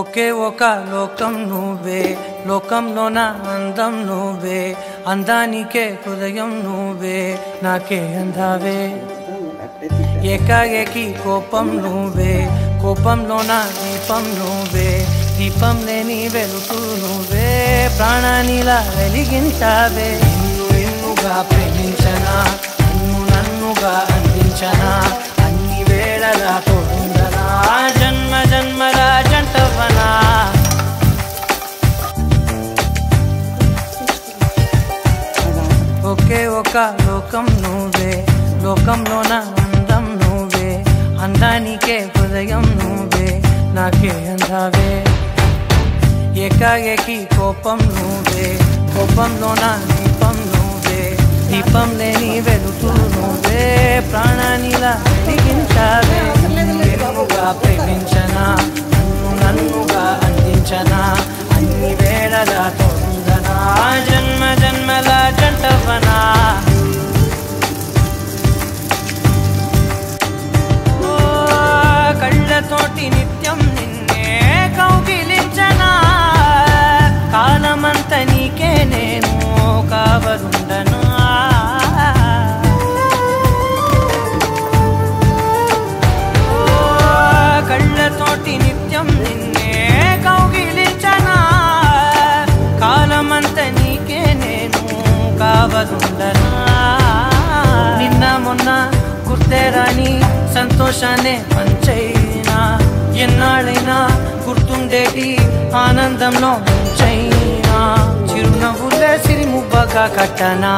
ఒకే ఒక లోకం నువ్వే, లోకంలోన అందం నువ్వే, అందానికే హృదయం నువ్వే, నాకే అందావే. ఏకాఏకి కోపం నువ్వే, కోపంలోన దీపం నువ్వే, దీపం లేని వెలుగు నువ్వే, ప్రాణానిలా వెలిగించావే. ఎన్నుగా ప్రేమించనా, నన్నుగా అందించనా, అన్ని వేళలా తోడుండనా, జన్మ జన్మల జంటవనా. ఒకే ఒక లోకం నువ్వే, లోకంలోన అందం నువ్వే, అందానికే హృదయం నువ్వే, నాకే అందావే. ఏకాఏకి కోపం నువ్వే, కోపంలోన దీపం నువ్వే, దీపం లేని వెలుగు నువ్వే, ప్రాణానిలా వెలిగించావే. ఎన్నుగా ప్రేమించనా, నన్నుగా అందించనా, అన్ని వేళలా తోడుండనా, జన్మ జన్మల జంటవనా. కళ్ళతోటి నిత్యం నిన్నే కౌగిలించనా, కాలమంత నీకే నేను కావలుండనా. కళ్ళతోటి నిత్యం నిన్నే కౌగిలించనా, కాలమంత నీకే నేను కావలుండనా. నిన్న మొన్న గుర్తేరాని సంతోషాన్ని పంచైనా, ఎన్నాళ్ళైనా గుర్తుండేటి ఆనందంలో ముంచైనా, చిరునవ్వులే సిరిముబ్బగా కట్టనా.